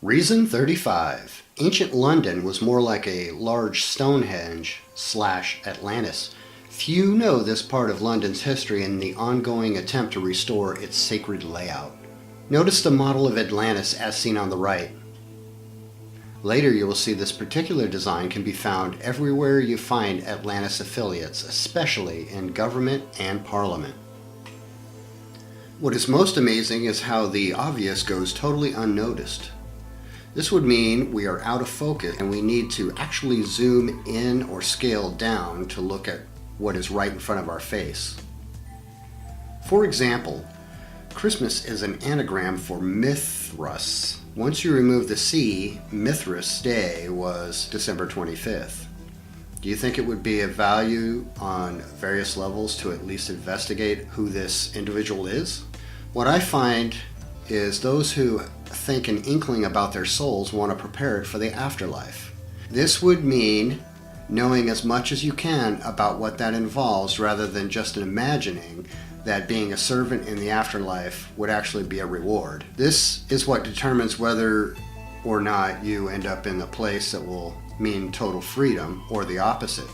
Reason 35. Ancient London was more like a large Stonehenge/Atlantis. Few know this part of London's history and the ongoing attempt to restore its sacred layout. Notice the model of Atlantis as seen on the right. Later you will see this particular design can be found everywhere you find Atlantis affiliates, especially in government and parliament. What is most amazing is how the obvious goes totally unnoticed. This would mean we are out of focus and we need to actually zoom in or scale down to look at what is right in front of our face. For example, Christmas is an anagram for Mithras. Once you remove the C, Mithras Day was December 25th. Do you think it would be of value on various levels to at least investigate who this individual is? What I find is those who think an inkling about their souls want to prepare it for the afterlife. This would mean knowing as much as you can about what that involves rather than just imagining that being a servant in the afterlife would actually be a reward. This is what determines whether or not you end up in a place that will mean total freedom or the opposite.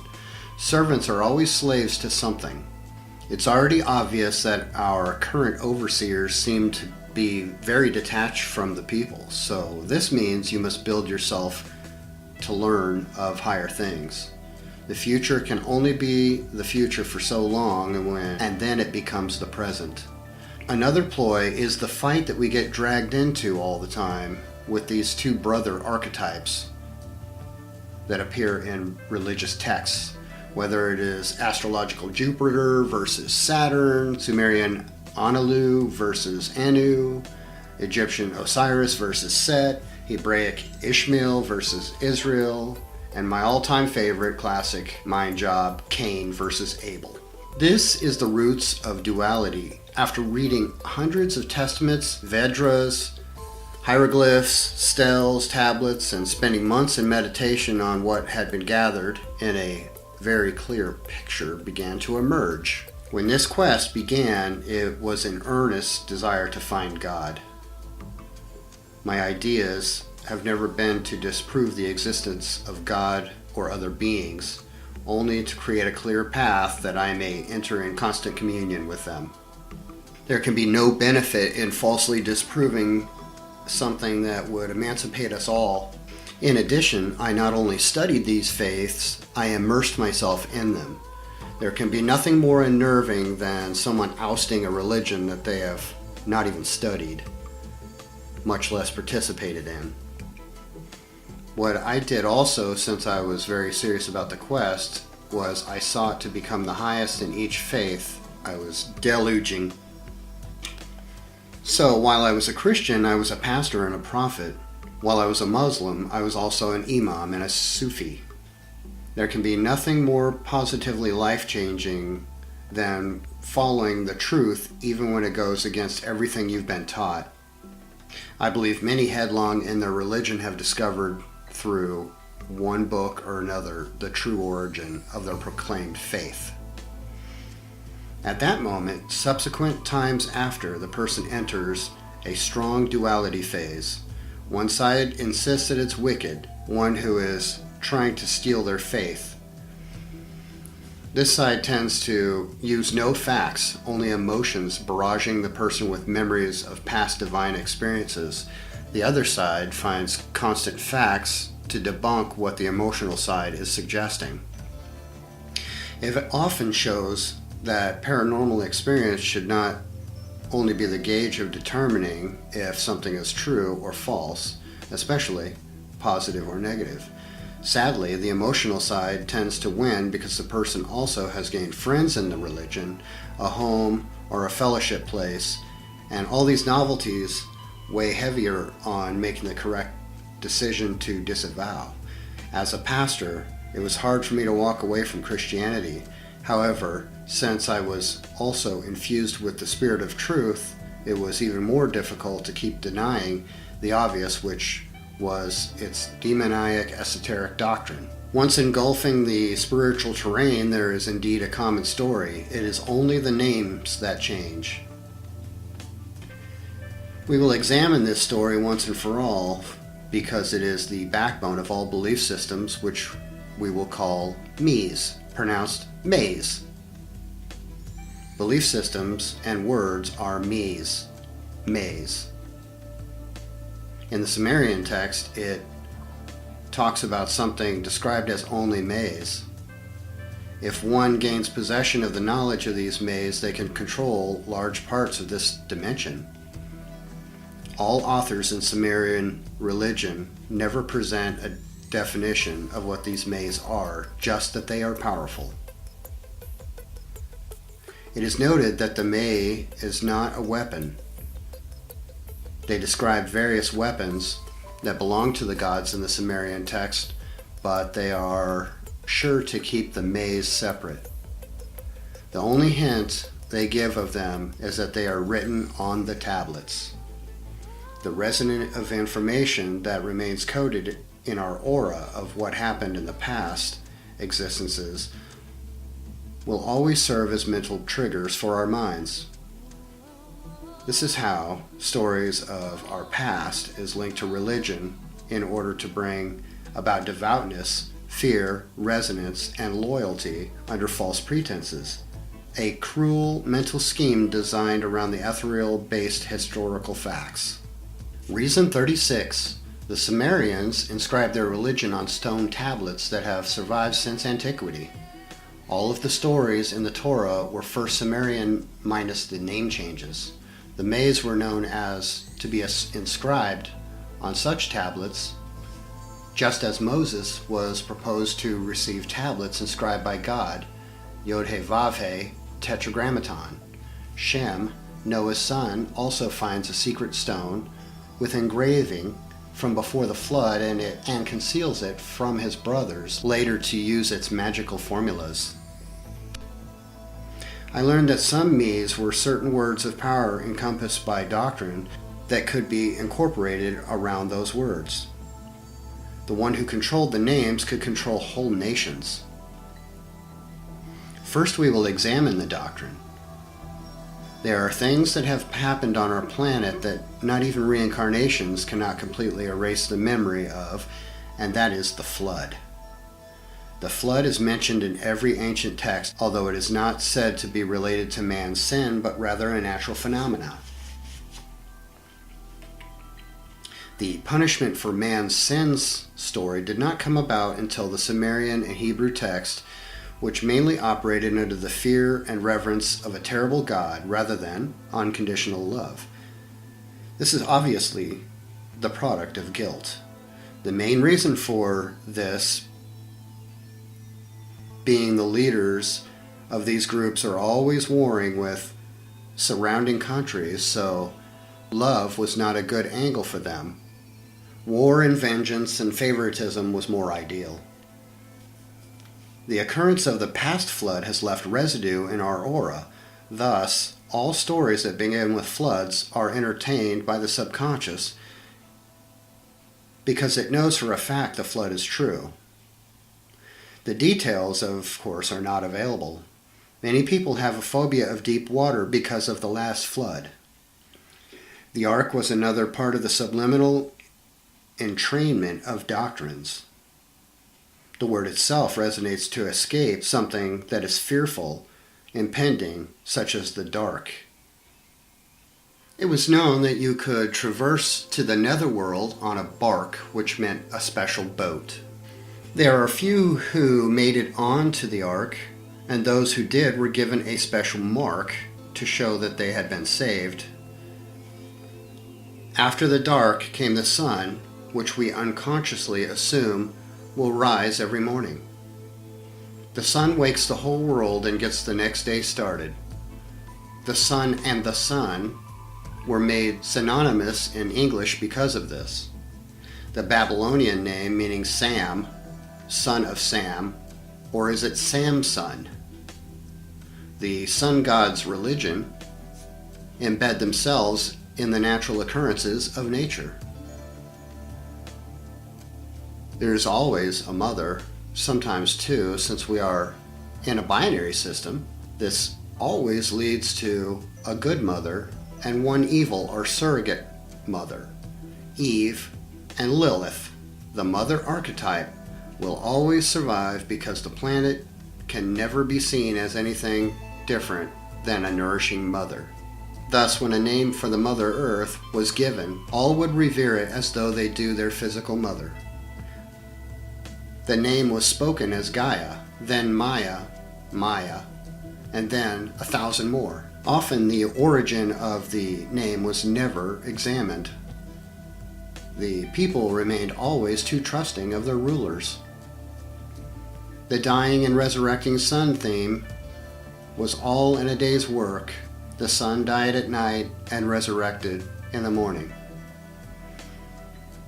Servants are always slaves to something. It's already obvious that our current overseers seem to be very detached from the people, so this means you must build yourself to learn of higher things. The future can only be the future for so long and then it becomes the present. Another ploy is the fight that we get dragged into all the time with these two brother archetypes that appear in religious texts, whether it is astrological Jupiter versus Saturn, Sumerian Analu versus Anu, Egyptian Osiris versus Set, Hebraic Ishmael versus Israel, and my all-time favorite classic mind job, Cain versus Abel. This is the roots of duality. After reading hundreds of testaments, Vedras, hieroglyphs, steles, tablets, and spending months in meditation on what had been gathered in a very clear picture began to emerge. When this quest began, it was an earnest desire to find God. My ideas have never been to disprove the existence of God or other beings, only to create a clear path that I may enter in constant communion with them. There can be no benefit in falsely disproving something that would emancipate us all. In addition, I not only studied these faiths, I immersed myself in them. There can be nothing more unnerving than someone ousting a religion that they have not even studied, much less participated in. What I did also, since I was very serious about the quest, was I sought to become the highest in each faith I was deluging. So while I was a Christian, I was a pastor and a prophet. While I was a Muslim, I was also an imam and a Sufi. There can be nothing more positively life-changing than following the truth even when it goes against everything you've been taught. I believe many headlong in their religion have discovered through one book or another the true origin of their proclaimed faith. At that moment, subsequent times after, the person enters a strong duality phase. One side insists that it's wicked, one who is trying to steal their faith. This side tends to use no facts, only emotions, barraging the person with memories of past divine experiences. The other side finds constant facts to debunk what the emotional side is suggesting. It often shows that paranormal experience should not only be the gauge of determining if something is true or false, especially positive or negative. Sadly, the emotional side tends to win because the person also has gained friends in the religion, a home, or a fellowship place, and all these novelties weigh heavier on making the correct decision to disavow. As a pastor, it was hard for me to walk away from Christianity. However, since I was also infused with the spirit of truth, it was even more difficult to keep denying the obvious, which was its demoniac esoteric doctrine. Once engulfing the spiritual terrain, there is indeed a common story. It is only the names that change. We will examine this story once and for all. because it is the backbone of all belief systems, which we will call Mies, pronounced maze. Belief systems and words are Mies, maze. In the Sumerian text, it talks about something described as only maze. If one gains possession of the knowledge of these maze, they can control large parts of this dimension. All authors in Sumerian religion never present a definition of what these maze are, just that they are powerful. It is noted that the May is not a weapon. They describe various weapons that belong to the gods in the Sumerian text, but they are sure to keep the maze separate. The only hint they give of them is that they are written on the tablets. The resonance of information that remains coded in our aura of what happened in the past existences will always serve as mental triggers for our minds. This is how stories of our past is linked to religion in order to bring about devoutness, fear, resonance, and loyalty under false pretenses. A cruel mental scheme designed around the ethereal-based historical facts. Reason 36. The Sumerians inscribed their religion on stone tablets that have survived since antiquity. All of the stories in the Torah were first Sumerian minus the name changes. The Mays were known as to be inscribed on such tablets, just as Moses was proposed to receive tablets inscribed by God, Yod-He-Vav-He, Tetragrammaton. Shem, Noah's son, also finds a secret stone with engraving from before the flood and conceals it from his brothers, later to use its magical formulas. I learned that some Mies were certain words of power encompassed by doctrine that could be incorporated around those words. The one who controlled the names could control whole nations. First, we will examine the doctrine. There are things that have happened on our planet that not even reincarnations cannot completely erase the memory of, and that is the flood. The flood is mentioned in every ancient text, although it is not said to be related to man's sin, but rather a natural phenomenon. The punishment for man's sins story did not come about until the Sumerian and Hebrew text, which mainly operated under the fear and reverence of a terrible God rather than unconditional love. This is obviously the product of guilt. The main reason for this being the leaders of these groups are always warring with surrounding countries, so love was not a good angle for them. War and vengeance and favoritism was more ideal. The occurrence of the past flood has left residue in our aura. Thus, all stories that begin with floods are entertained by the subconscious because it knows for a fact the flood is true. The details, of course, are not available. Many people have a phobia of deep water because of the last flood. The ark was another part of the subliminal entrainment of doctrines. The word itself resonates to escape something that is fearful, impending, such as the dark. It was known that you could traverse to the netherworld on a bark, which meant a special boat. There are few who made it onto the ark, and those who did were given a special mark to show that they had been saved. After the dark came the sun, which we unconsciously assume will rise every morning. The sun wakes the whole world and gets the next day started. The sun and the sun were made synonymous in English because of this. The Babylonian name meaning Sam, son of Sam, or is it Samson? The sun god's religion embed themselves in the natural occurrences of nature. There's always a mother, sometimes two, since we are in a binary system. This always leads to a good mother and one evil or surrogate mother. Eve And Lilith, the mother archetype, will always survive because the planet can never be seen as anything different than a nourishing mother. Thus, when a name for the Mother Earth was given, all would revere it as though they do their physical mother. The name was spoken as Gaia, then Maya, and then 1,000 more. Often the origin of the name was never examined. The people remained always too trusting of their rulers. The dying and resurrecting sun theme was all in a day's work. The sun died at night and resurrected in the morning.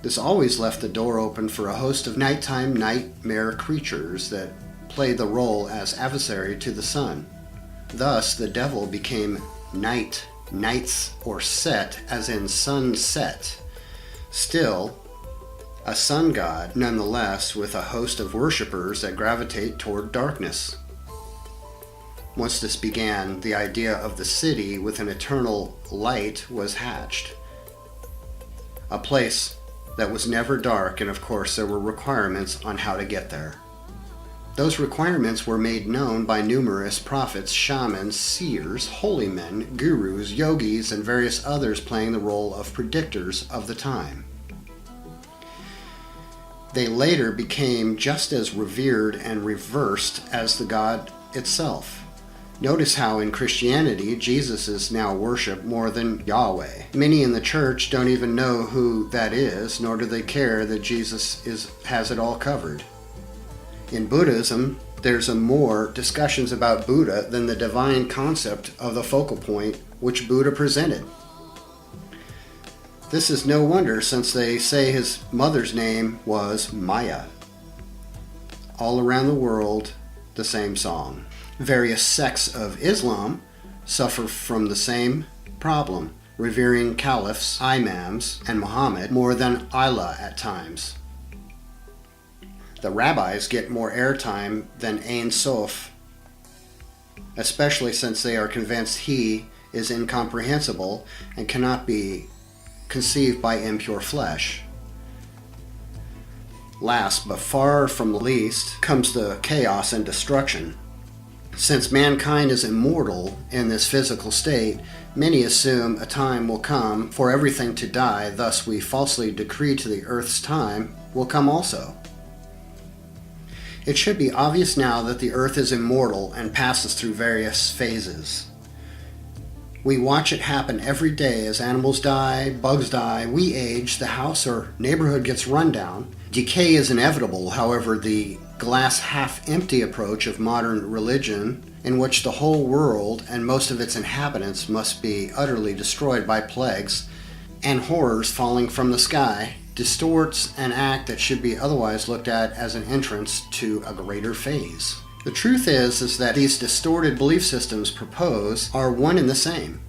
This always left the door open for a host of nighttime nightmare creatures that played the role as adversary to the sun. Thus, the devil became nights, or set, as in sunset. Still, a sun god, nonetheless, with a host of worshippers that gravitate toward darkness. Once this began, the idea of the city with an eternal light was hatched. A place that was never dark, and of course there were requirements on how to get there. Those requirements were made known by numerous prophets, shamans, seers, holy men, gurus, yogis, and various others playing the role of predictors of the time. They later became just as revered and reverenced as the god itself. Notice how in Christianity, Jesus is now worshipped more than Yahweh. Many in the church don't even know who that is, nor do they care that Jesus has it all covered. In Buddhism, there's more discussions about Buddha than the divine concept of the focal point which Buddha presented. This is no wonder, since they say his mother's name was Maya. All around the world, the same song. Various sects of Islam suffer from the same problem, revering caliphs, imams, and Muhammad more than Allah at times. The rabbis get more airtime than Ein Sof, especially since they are convinced he is incomprehensible and cannot be conceived by impure flesh. Last, but far from the least, comes the chaos and destruction. Since mankind is immortal in this physical state, many assume a time will come for everything to die, thus we falsely decree to the earth's time will come also. It should be obvious now that the earth is immortal and passes through various phases. We watch it happen every day as animals die, bugs die, we age, the house or neighborhood gets run down. Decay is inevitable, however, the glass half-empty approach of modern religion, in which the whole world and most of its inhabitants must be utterly destroyed by plagues and horrors falling from the sky, distorts an act that should be otherwise looked at as an entrance to a greater phase. The truth is that these distorted belief systems propose are one and the same.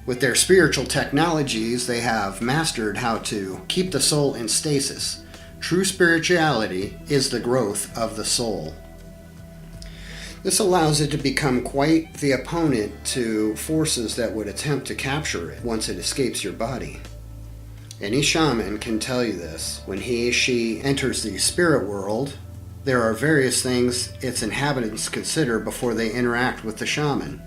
With their spiritual technologies, they have mastered how to keep the soul in stasis. True spirituality is the growth of the soul. This allows it to become quite the opponent to forces that would attempt to capture it once it escapes your body. Any shaman can tell you this. When she enters the spirit world, there are various things its inhabitants consider before they interact with the shaman.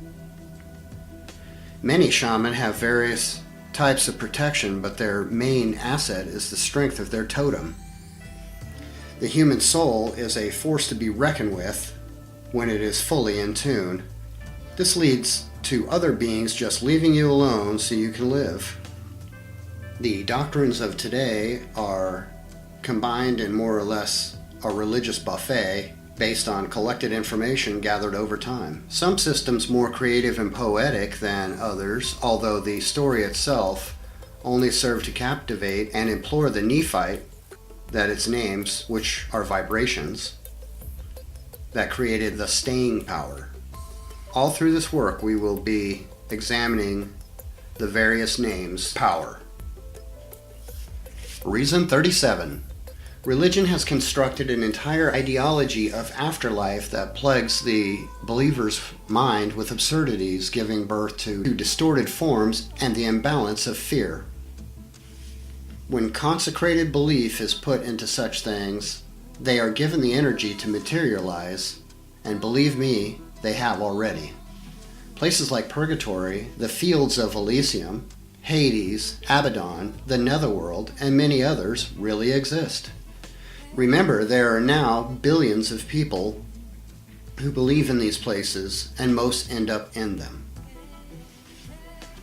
Many shaman have various types of protection, but their main asset is the strength of their totem. The human soul is a force to be reckoned with when it is fully in tune. This leads to other beings just leaving you alone so you can live. The doctrines of today are combined in more or less a religious buffet based on collected information gathered over time. Some systems more creative and poetic than others, although the story itself only served to captivate and implore the neophyte that its names, which are vibrations, that created the staying power. All through this work we will be examining the various names' power. Reason 37. Religion has constructed an entire ideology of afterlife that plagues the believer's mind with absurdities, giving birth to distorted forms and the imbalance of fear. When consecrated belief is put into such things, they are given the energy to materialize, and believe me, they have already. Places like Purgatory, the Fields of Elysium, Hades, Abaddon, the Netherworld, and many others really exist. Remember, there are now billions of people who believe in these places, and most end up in them.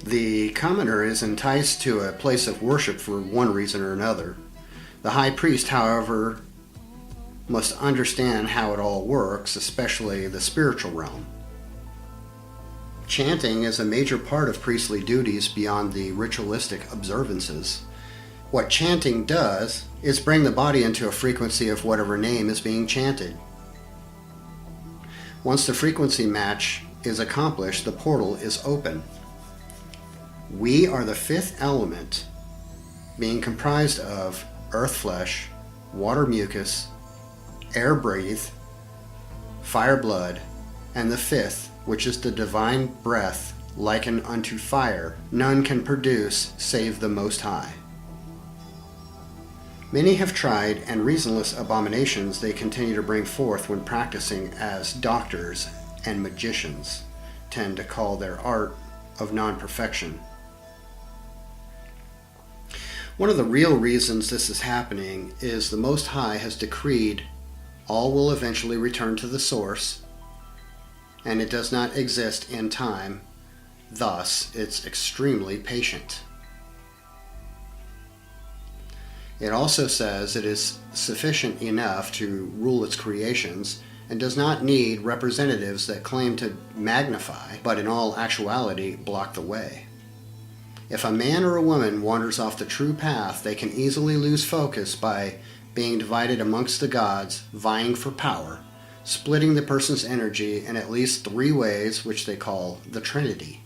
The commoner is enticed to a place of worship for one reason or another. The high priest, however, must understand how it all works, especially the spiritual realm. Chanting is a major part of priestly duties beyond the ritualistic observances. What chanting does is bring the body into a frequency of whatever name is being chanted. Once the frequency match is accomplished, the portal is open. We are the fifth element, being comprised of earth flesh, water mucus, air breathe, fire blood, and the fifth, which is the divine breath, likened unto fire, none can produce save the Most High. Many have tried, and reasonless abominations they continue to bring forth when practicing, as doctors and magicians tend to call their art of non-perfection. One of the real reasons this is happening is the Most High has decreed all will eventually return to the source, and it does not exist in time, thus it's extremely patient. It also says it is sufficient enough to rule its creations and does not need representatives that claim to magnify, but in all actuality block the way. If a man or a woman wanders off the true path, they can easily lose focus by being divided amongst the gods, vying for power, splitting the person's energy in at least 3 ways, which they call the Trinity.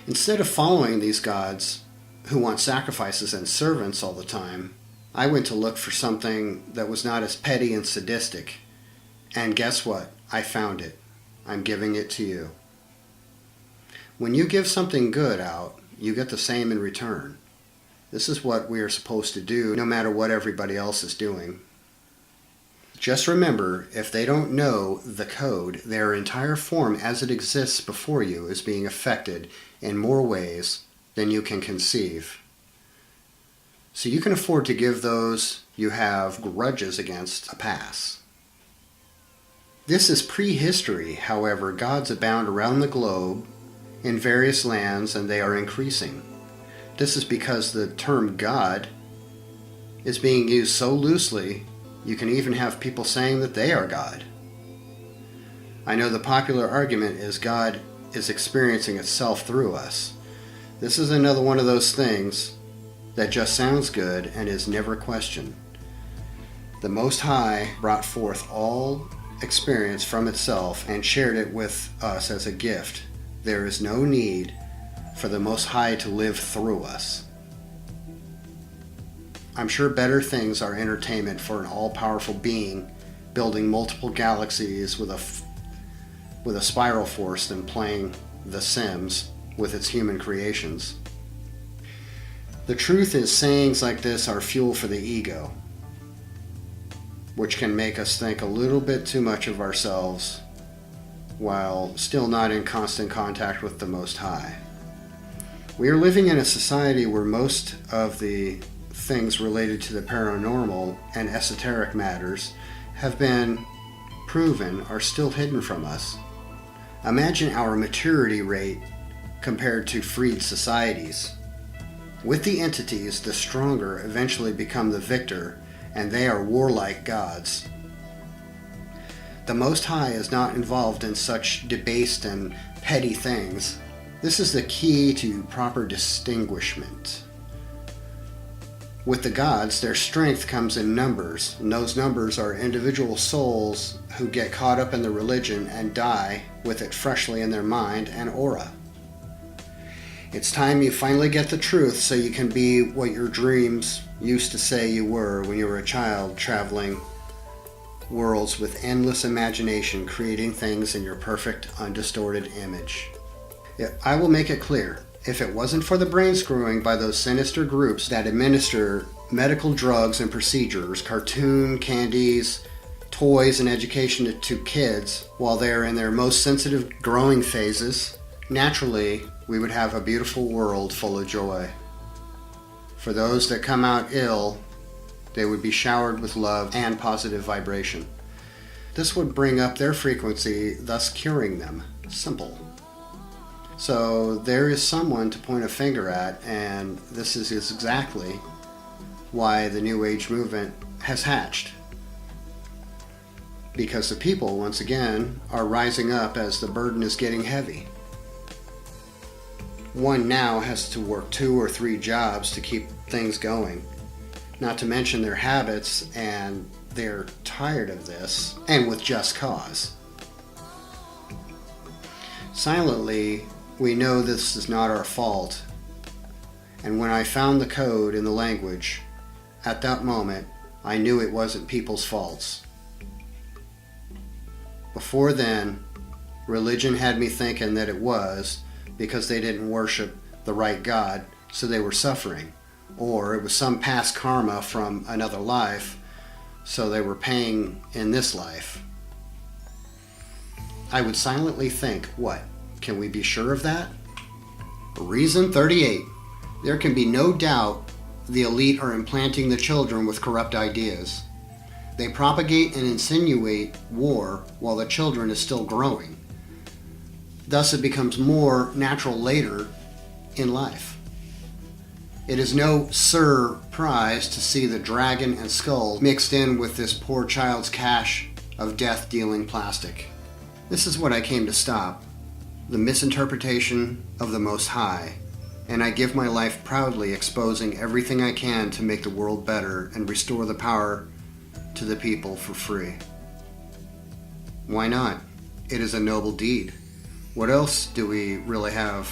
Instead of following these gods who want sacrifices and servants all the time, I went to look for something that was not as petty and sadistic. And guess what? I found it. I'm giving it to you. When you give something good out, you get the same in return. This is what we are supposed to do, no matter what everybody else is doing. Just remember, if they don't know the code, their entire form as it exists before you is being affected in more ways than you can conceive. So you can afford to give those you have grudges against a pass. This is prehistory, however, gods abound around the globe in various lands, and they are increasing. This is because the term God is being used so loosely, you can even have people saying that they are God. I know the popular argument is God is experiencing itself through us. This is another one of those things that just sounds good and is never questioned. The Most High brought forth all experience from itself and shared it with us as a gift. There is no need for the Most High to live through us. I'm sure better things are entertainment for an all-powerful being building multiple galaxies with a spiral force than playing The Sims with its human creations. The truth is, sayings like this are fuel for the ego, which can make us think a little bit too much of ourselves while still not in constant contact with the Most High. We are living in a society where most of the things related to the paranormal and esoteric matters have been proven are still hidden from us. Imagine our maturity rate compared to freed societies. With the entities, the stronger eventually become the victor, and they are warlike gods. The Most High is not involved in such debased and petty things. This is the key to proper distinguishment. With the gods, their strength comes in numbers, and those numbers are individual souls who get caught up in the religion and die with it freshly in their mind and aura. It's time you finally get the truth so you can be what your dreams used to say you were when you were a child, traveling worlds with endless imagination, creating things in your perfect, undistorted image. I will make it clear, if it wasn't for the brain screwing by those sinister groups that administer medical drugs and procedures, cartoon candies, toys, and education to kids while they're in their most sensitive growing phases, naturally, we would have a beautiful world full of joy. For those that come out ill, they would be showered with love and positive vibration. This would bring up their frequency, thus curing them. Simple. So there is someone to point a finger at, and this is exactly why the New Age movement has hatched. Because the people, once again, are rising up as the burden is getting heavy. One now has to work 2 or 3 jobs to keep things going, not to mention their habits, and they're tired of this, and with just cause. Silently, we know this is not our fault, and when I found the code in the language, at that moment, I knew it wasn't people's faults. Before then, religion had me thinking that it was because they didn't worship the right God, so they were suffering. Or it was some past karma from another life, so they were paying in this life. I would silently think, what? Can we be sure of that? Reason 38. There can be no doubt the elite are implanting the children with corrupt ideas. They propagate and insinuate war while the children is still growing. Thus it becomes more natural later in life. It is no surprise to see the dragon and skull mixed in with this poor child's cache of death-dealing plastic. This is what I came to stop, the misinterpretation of the Most High, and I give my life proudly exposing everything I can to make the world better and restore the power to the people for free. Why not? It is a noble deed. What else do we really have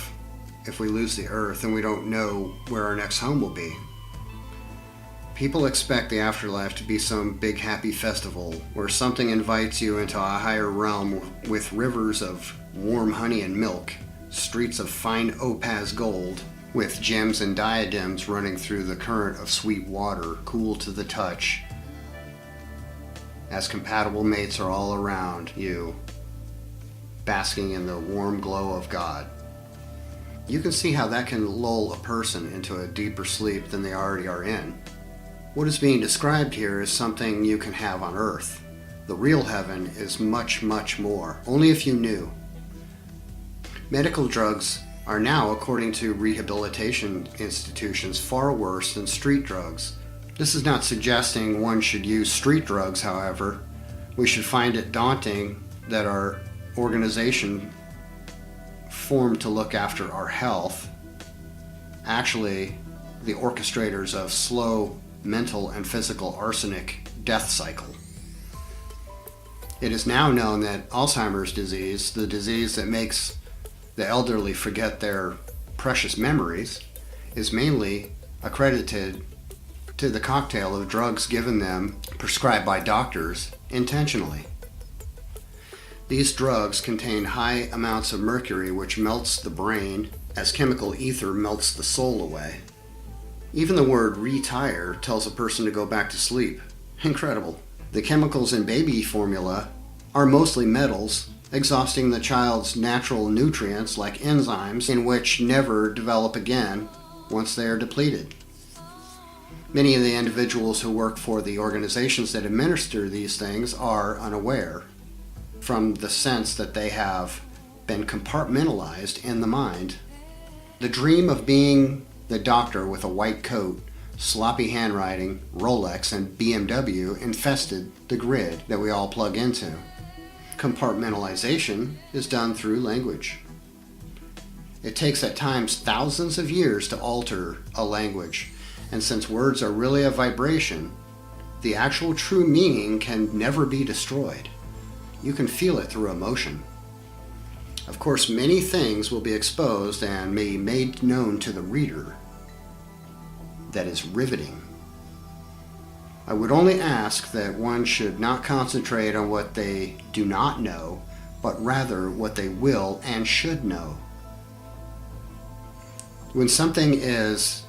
if we lose the earth and we don't know where our next home will be? People expect the afterlife to be some big happy festival where something invites you into a higher realm with rivers of warm honey and milk, streets of fine opaz gold, with gems and diadems running through the current of sweet water, cool to the touch, as compatible mates are all around you, basking in the warm glow of God. You can see how that can lull a person into a deeper sleep than they already are in. What is being described here is something you can have on earth. The real heaven is much, much more, only if you knew. Medical drugs are now, according to rehabilitation institutions, far worse than street drugs. This is not suggesting one should use street drugs, however. We should find it daunting that our organization formed to look after our health, actually the orchestrators of slow mental and physical arsenic death cycle. It is now known that Alzheimer's disease, the disease that makes the elderly forget their precious memories, is mainly accredited to the cocktail of drugs given them, prescribed by doctors, intentionally. These drugs contain high amounts of mercury, which melts the brain as chemical ether melts the soul away. Even the word retire tells a person to go back to sleep. Incredible. The chemicals in baby formula are mostly metals, exhausting the child's natural nutrients like enzymes, in which never develop again once they are depleted. Many of the individuals who work for the organizations that administer these things are unaware, from the sense that they have been compartmentalized in the mind. The dream of being the doctor with a white coat, sloppy handwriting, Rolex, and BMW infested the grid that we all plug into. Compartmentalization is done through language. It takes at times thousands of years to alter a language, and since words are really a vibration, the actual true meaning can never be destroyed. You can feel it through emotion. Of course, many things will be exposed and may be made known to the reader. That is riveting. I would only ask that one should not concentrate on what they do not know, but rather what they will and should know. When something is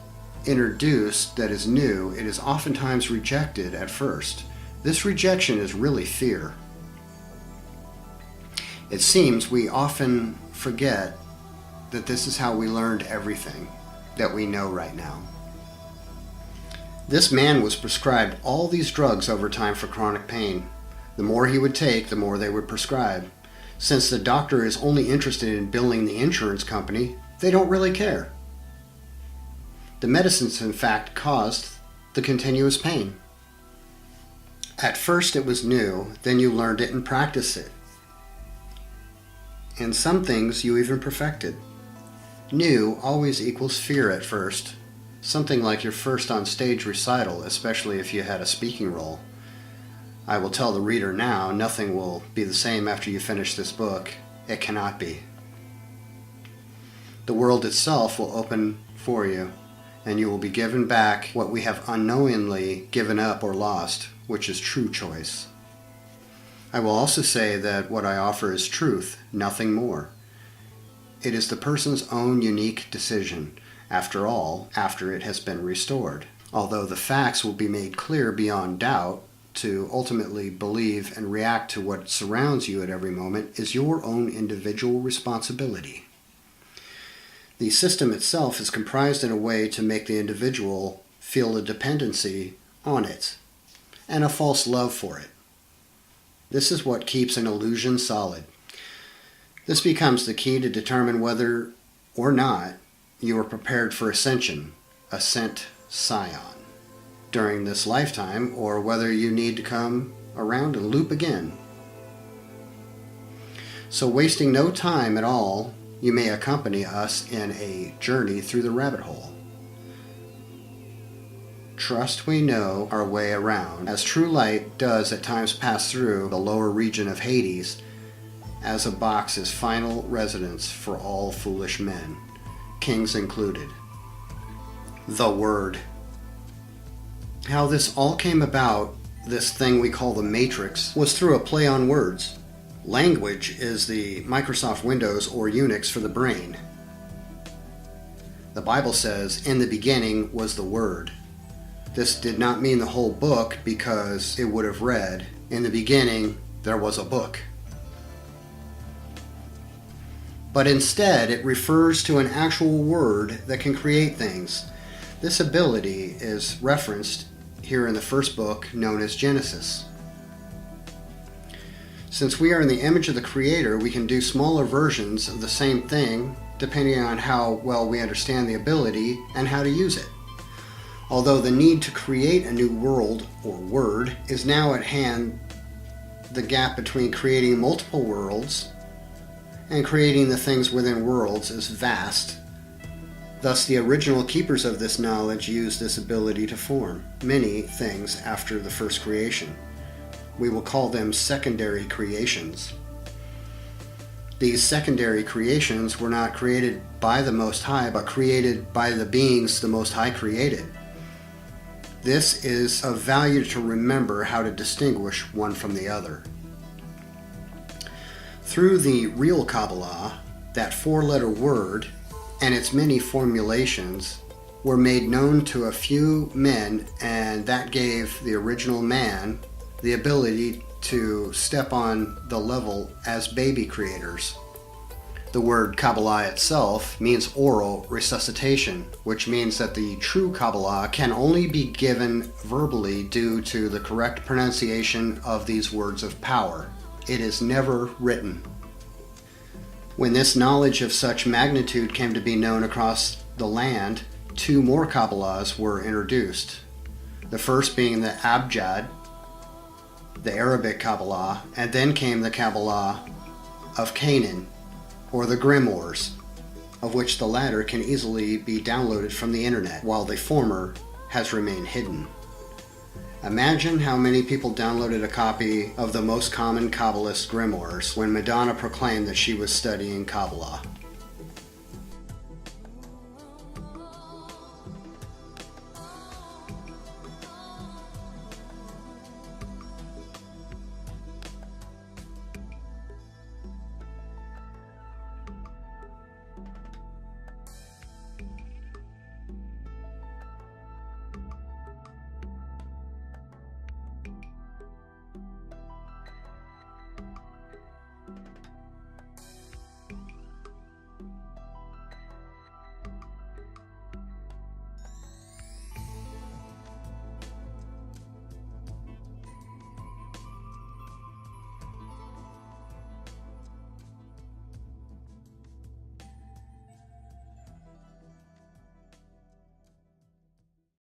introduced that is new, it is oftentimes rejected at first. This rejection is really fear. It seems we often forget that this is how we learned everything that we know right now. This man was prescribed all these drugs over time for chronic pain. The more he would take, the more they would prescribe. Since the doctor is only interested in billing the insurance company, they don't really care. The medicines, in fact, caused the continuous pain. At first it was new, then you learned it and practiced it. And some things you even perfected. New always equals fear at first. Something like your first on-stage recital, especially if you had a speaking role. I will tell the reader now, nothing will be the same after you finish this book. It cannot be. The world itself will open for you, and you will be given back what we have unknowingly given up or lost, which is true choice. I will also say that what I offer is truth, nothing more. It is the person's own unique decision, after all, after it has been restored. Although the facts will be made clear beyond doubt, to ultimately believe and react to what surrounds you at every moment is your own individual responsibility. The system itself is comprised in a way to make the individual feel a dependency on it and a false love for it. This is what keeps an illusion solid. This becomes the key to determine whether or not you are prepared for ascension, ascent scion, during this lifetime, or whether you need to come around and loop again. So wasting no time at all, you may accompany us in a journey through the rabbit hole. Trust we know our way around, as true light does at times pass through the lower region of Hades, as a box is final residence for all foolish men, kings included. The Word. How this all came about, this thing we call the Matrix, was through a play on words. Language is the Microsoft Windows or Unix for the brain. The Bible says, "In the beginning was the Word." This did not mean the whole book, because it would have read, "In the beginning there was a book." But instead it refers to an actual word that can create things. This ability is referenced here in the first book, known as Genesis. Since we are in the image of the Creator, we can do smaller versions of the same thing depending on how well we understand the ability and how to use it. Although the need to create a new world or word is now at hand, the gap between creating multiple worlds and creating the things within worlds is vast. Thus, the original keepers of this knowledge used this ability to form many things after the first creation. We will call them secondary creations. These secondary creations were not created by the Most High, but created by the beings the Most High created. This is of value to remember how to distinguish one from the other. Through the real Kabbalah, that four-letter word and its many formulations were made known to a few men, and that gave the original man the ability to step on the level as baby creators. The word Kabbalah itself means oral resuscitation, which means that the true Kabbalah can only be given verbally due to the correct pronunciation of these words of power. It is never written. When this knowledge of such magnitude came to be known across the land, two more Kabbalahs were introduced. The first being the Abjad, the Arabic Kabbalah, and then came the Kabbalah of Canaan, or the Grimoires, of which the latter can easily be downloaded from the internet, while the former has remained hidden. Imagine how many people downloaded a copy of the most common Kabbalist grimoires when Madonna proclaimed that she was studying Kabbalah.